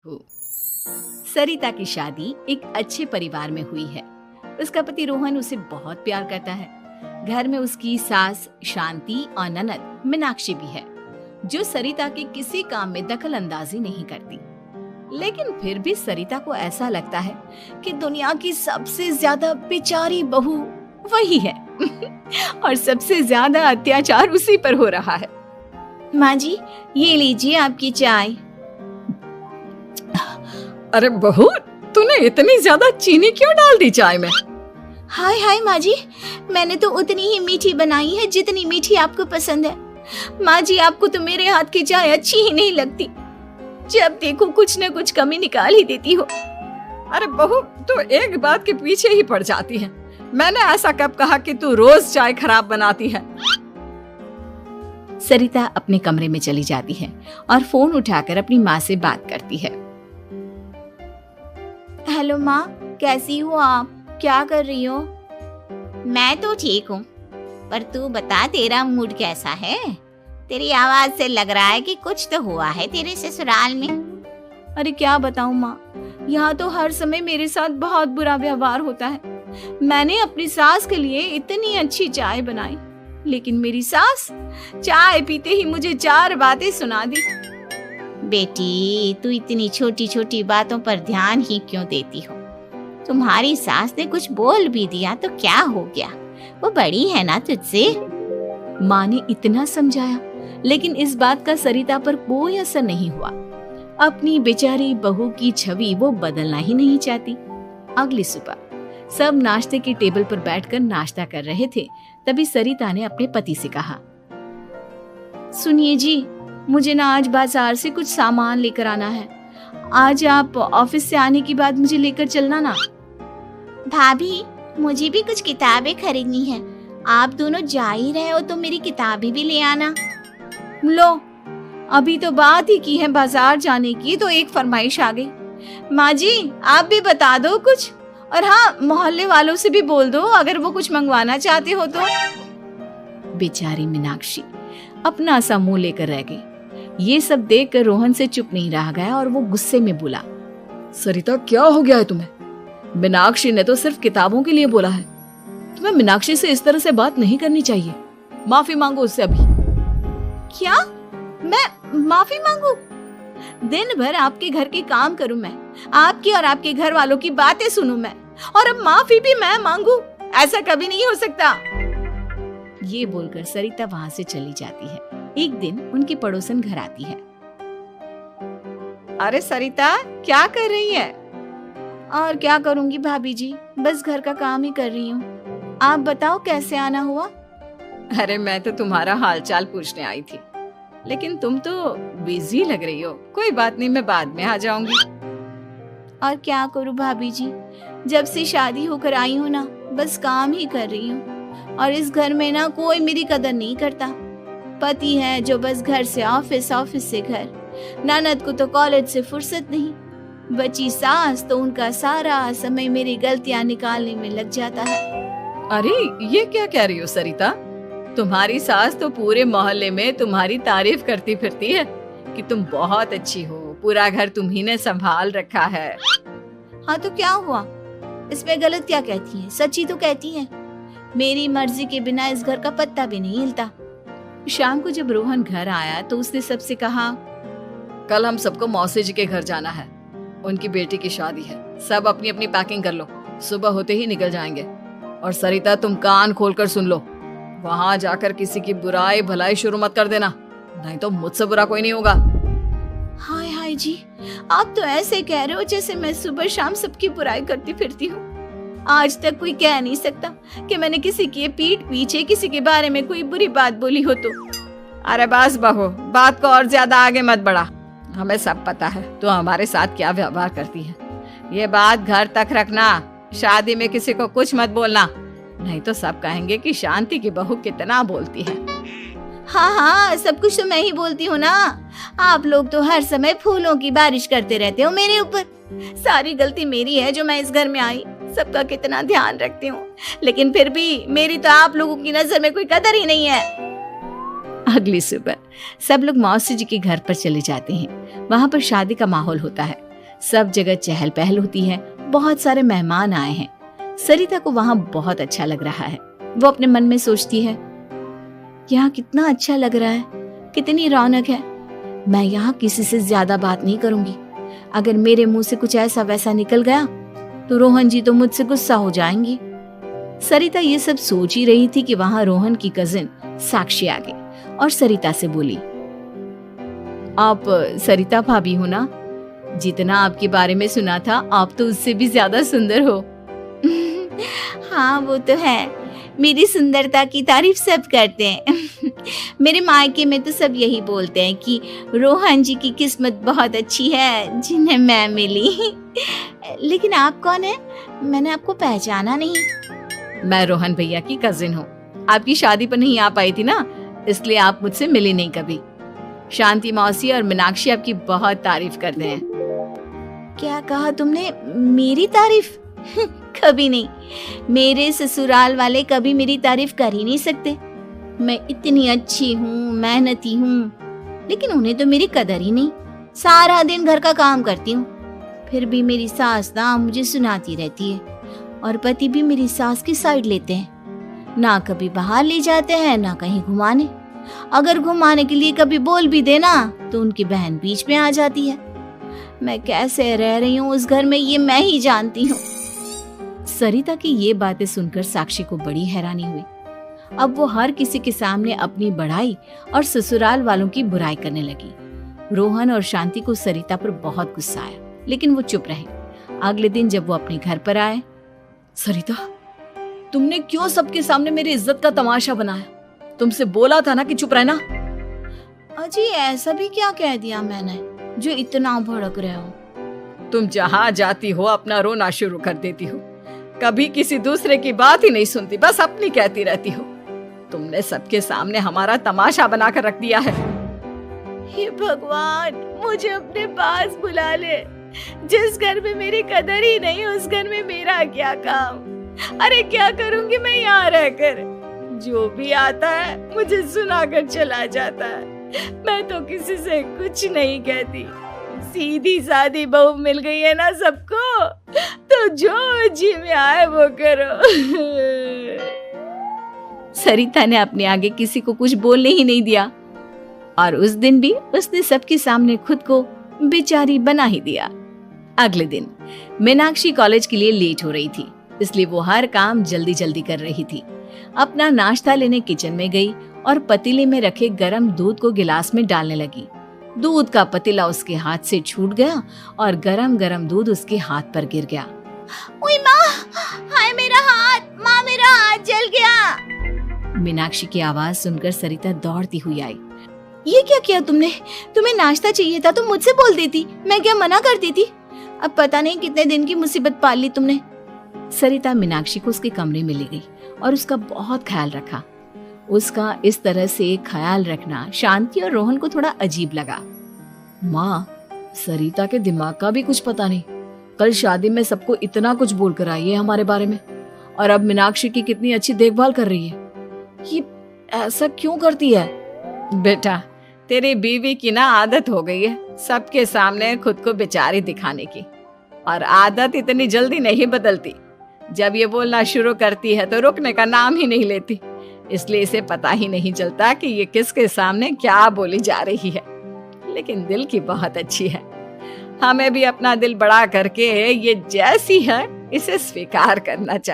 हो। सरिता की शादी एक अच्छे परिवार में हुई है। उसका पति रोहन उसे बहुत प्यार करता है। घर में उसकी सास शांति और ननद मीनाक्षी भी है, जो सरिता के किसी काम में दखल अंदाजी नहीं करती। लेकिन फिर भी सरिता को ऐसा लगता है कि दुनिया की सबसे ज्यादा बेचारी बहू वही है और सबसे ज्यादा अत्याचार उसी पर हो रहा है। माँ जी, ये लीजिए आपकी चाय। अरे बहू, तूने इतनी ज्यादा चीनी क्यों डाल दी चाय में? हाय हाय माँ जी, मैंने तो उतनी ही मीठी बनाई है जितनी मीठी आपको पसंद है। माँ जी, आपको तो मेरे हाथ की चाय अच्छी ही नहीं लगती। जब देखो कुछ न कुछ कमी निकाल ही देती हो। अरे बहू, तू एक बात के पीछे ही पड़ जाती है। मैंने ऐसा कब कहा कि तू रोज चाय खराब बनाती है? सरिता अपने कमरे में चली जाती है और फोन उठाकर अपनी माँ से बात करती है। हेलो माँ, कैसी हो आप? क्या कर रही हो? मैं तो ठीक हूँ, पर तू बता, तेरा मूड कैसा है? तेरी आवाज से लग रहा है कि कुछ तो हुआ है तेरे ससुराल में। अरे क्या बताऊँ माँ, यहाँ तो हर समय मेरे साथ बहुत बुरा व्यवहार होता है। मैंने अपनी सास के लिए इतनी अच्छी चाय बनाई, लेकिन मेरी सास चाय पीते ही मुझे 4 बातें सुना दी। बेटी, तू इतनी छोटी छोटी बातों पर ध्यान ही क्यों देती हो? तुम्हारी सास ने कुछ बोल भी दिया तो क्या हो गया? वो बड़ी है ना तुझसे। माँ ने इतना समझाया, लेकिन इस बात का सरिता पर कोई असर नहीं हुआ। अपनी बेचारी बहू की छवि वो बदलना ही नहीं चाहती। अगली सुबह सब नाश्ते के टेबल पर बैठकर नाश्ता कर रहे थे, तभी सरिता ने अपने पति से कहा, सुनिए जी, मुझे ना आज बाजार से कुछ सामान लेकर आना है। आज आप ऑफिस से आने के बाद मुझे लेकर चलना ना। भाभी, मुझे भी कुछ किताबें खरीदनी है। आप दोनों जा ही रहे हो तो मेरी किताबें भी ले आना। लो, अभी तो बात ही की है बाजार जाने की, तो एक फरमाइश आ गई। माँ जी, आप भी बता दो कुछ, और हाँ, मोहल्ले वालों से भी बोल दो अगर वो कुछ मंगवाना चाहते हो तो। बेचारी मीनाक्षी अपना सा मुंह लेकर रह गई। ये सब देखकर रोहन से चुप नहीं रह गया और वो गुस्से में बोला, सरिता, क्या हो गया है तुम्हें? मीनाक्षी ने तो सिर्फ किताबों के लिए बोला है। तुम्हें मीनाक्षी से इस तरह से बात नहीं करनी चाहिए। माफी मांगो उससे अभी। क्या? मैं माफी मांगू? दिन भर आपके घर के काम करूं मैं, आपकी और आपके घर वालों की बातें सुनूं मैं, और अब माफी भी मैं मांगू? ऐसा कभी नहीं हो सकता। ये बोलकर सरिता वहां से चली जाती है। एक दिन उनकी पड़ोसन घर आती है। अरे सरिता, क्या कर रही है? और क्या करूंगी भाभी जी, बस घर का काम ही कर रही हूँ। आप बताओ कैसे आना हुआ? अरे मैं तो तुम्हारा हालचाल पूछने आई थी, लेकिन तुम तो बिजी लग रही हो। कोई बात नहीं, मैं बाद में आ जाऊंगी। और क्या करूँ भाभी जी, जब से शादी होकर आई हूँ ना, बस काम ही कर रही हूँ। और इस घर में ना कोई मेरी कदर नहीं करता। पति है जो बस घर से ऑफिस, ऑफिस से घर। ननद को तो कॉलेज से फुर्सत नहीं। बची सास तो उनका सारा समय मेरी गलतियाँ निकालने में लग जाता है। अरे ये क्या कह रही हो सरिता? तुम्हारी सास तो पूरे मोहल्ले में तुम्हारी तारीफ करती फिरती है कि तुम बहुत अच्छी हो, पूरा घर तुम्ही ने संभाल रखा है। हाँ तो क्या हुआ? इसमें गलत क्या कहती है? सच्ची तो कहती है। मेरी मर्जी के बिना इस घर का पत्ता भी नहीं हिलता। शाम को जब रोहन घर आया तो उसने सबसे कहा, कल हम सबको मौसी जी के घर जाना है। उनकी बेटी की शादी है। सब अपनी अपनी पैकिंग कर लो, सुबह होते ही निकल जाएंगे। और सरिता, तुम कान खोलकर सुन लो, वहां जाकर किसी की बुराई भलाई शुरू मत कर देना, नहीं तो मुझसे बुरा कोई नहीं होगा। हाय हाय जी, आप तो ऐसे कह रहे हो जैसे मैं सुबह शाम सबकी बुराई करती फिरती हूँ। आज तक कोई कह नहीं सकता कि मैंने किसी की पीठ पीछे किसी के बारे में कोई बुरी बात बोली हो तो। अरे बस बहू, बात को और ज्यादा आगे मत बढ़ा। हमें सब पता है तू हमारे साथ क्या व्यवहार करती है। ये बात घर तक रखना, शादी में किसी को कुछ मत बोलना, नहीं तो सब कहेंगे कि शांति की बहू कितना बोलती है। हाँ हाँ, सब कुछ तो मैं ही बोलती हूँ ना। आप लोग तो हर समय फूलों की बारिश करते रहते हो मेरे ऊपर। सारी गलती मेरी है जो मैं इस घर में आई, सबका कितना ध्यान रखती हूँ, लेकिन फिर भी मेरी तो आप लोगों की नजर में कोई कदर ही नहीं है। अगली सुबह सब लोग मौसी जी के घर पर चले जाते हैं। वहाँ पर शादी का माहौल होता है। सब जगह चहल पहल होती है, बहुत सारे मेहमान आए हैं। सरिता को वहां बहुत अच्छा लग रहा है। वो अपने मन में सोचती है, यहाँ कितना अच्छा लग रहा है, कितनी रौनक है। मैं यहाँ किसी से ज्यादा बात नहीं करूंगी। अगर मेरे मुंह से कुछ ऐसा वैसा निकल गया तो रोहन जी तो मुझसे गुस्सा हो जाएंगी। सरिता ये सब सोच ही रही थी कि वहां रोहन की कजिन साक्षी आ गई और सरिता से बोली, आप सरिता भाभी हो ना? जितना आपके बारे में सुना था, आप तो उससे भी ज्यादा सुंदर हो। हाँ वो तो है, मेरी सुंदरता की तारीफ सब करते हैं। मेरे मायके में तो सब यही बोलते हैं कि रोहन जी की किस्मत बहुत अच्छी है जिन्हें मैं मिली। लेकिन आप कौन है? मैंने आपको पहचाना नहीं। मैं रोहन भैया की कजिन हूँ। आपकी शादी पर नहीं आ पाई थी ना, इसलिए आप मुझसे मिली नहीं कभी। शांति मौसी और मीनाक्षी आपकी बहुत तारीफ करते हैं। क्या कहा तुमने? मेरी तारीफ? कभी नहीं। मेरे ससुराल वाले कभी मेरी तारीफ कर ही नहीं सकते। मैं इतनी अच्छी हूँ, मेहनती हूँ, लेकिन उन्हें तो मेरी कदर ही नहीं। सारा दिन घर का काम करती हूँ, फिर भी मेरी सास ना मुझे सुनाती रहती है, और पति भी मेरी सास की साइड लेते हैं। ना कभी बाहर ले जाते हैं, ना कहीं घुमाने। अगर घुमाने के लिए कभी बोल भी देना तो उनकी बहन बीच में आ जाती है। मैं कैसे रह रही हूँ उस घर में, ये मैं ही जानती हूँ। सरिता की ये बातें सुनकर साक्षी को बड़ी हैरानी हुई। अब वो हर किसी के सामने अपनी बढ़ाई और ससुराल वालों की बुराई करने लगी। रोहन और शांति को सरिता पर बहुत गुस्सा आया, लेकिन वो चुप रहे। अगले दिन जब वो अपने घर पर आए, सरिता, तुमने क्यों सबके सामने मेरी इज्जत का तमाशा बनाया? तुमसे बोला था ना कि चुप रहना। अजी ऐसा भी क्या कह दिया मैंने जो इतना भड़क रहे हो? तुम जहाँ जाती हो अपना रोना शुरू कर देती हो। कभी किसी दूसरे की बात ही नहीं सुनती, बस अपनी कहती रहती हो। तुमने सबके सामने हमारा तमाशा बनाकर रख दिया है। हे भगवान, मुझे अपने पास बुला ले। जिस घर में मेरी कदर ही नहीं, उस घर में मेरा क्या काम? अरे क्या करूंगी मैं यहाँ रहकर? जो भी आता है मुझे सुनाकर चला जाता है। मैं तो किसी से कुछ नहीं कहती। सीधी सादी बहू मिल गई है ना सबको, तो जो जी में आए वो करो। सरिता ने अपने आगे किसी को कुछ बोलने ही नहीं दिया, और उस दिन भी उसने सबके सामने खुद को बेचारी बना ही दिया। अगले दिन मीनाक्षी कॉलेज के लिए लेट हो रही थी, इसलिए वो हर काम जल्दी जल्दी कर रही थी। अपना नाश्ता लेने किचन में गई और पतीले में रखे गरम दूध को गिलास में डालने लगी। दूध का पतीला उसके हाथ से छूट गया और गरम गरम दूध उसके हाथ पर गिर गया। ओए माँ, हाय मेरा हाथ, माँ मेरा हाथ जल गया। मीनाक्षी की आवाज सुनकर सरिता दौड़ती हुई आई। ये क्या किया तुमने? तुम्हें नाश्ता चाहिए था तो मुझसे बोल देती, मैं क्या मना करती थी? अब पता नहीं कितने दिन की मुसीबत पाल ली तुमने। सरिता मीनाक्षी को उसके कमरे में ले गई और उसका बहुत ख्याल रखा। उसका इस तरह से ख्याल रखना शांति और रोहन को थोड़ा अजीब लगा। माँ, सरिता के दिमाग का भी कुछ पता नहीं। कल शादी में सबको इतना कुछ बोल कर आई है हमारे बारे में, और अब मीनाक्षी की कितनी अच्छी देखभाल कर रही है। ये ऐसा क्यों करती है? बेटा, तेरी बीवी की ना आदत हो गई है सबके सामने खुद को बेचारी दिखाने की, और आदत इतनी जल्दी नहीं बदलती। जब ये बोलना शुरू करती है तो रुकने का नाम ही नहीं लेती, इसलिए इसे पता ही नहीं चलता कि ये किसके सामने क्या बोली जा रही है। लेकिन दिल की बहुत अच्छी है। हमें भी अपना दिल बड़ा करके ये जैसी है इसे स्वीकार करना चाहिए।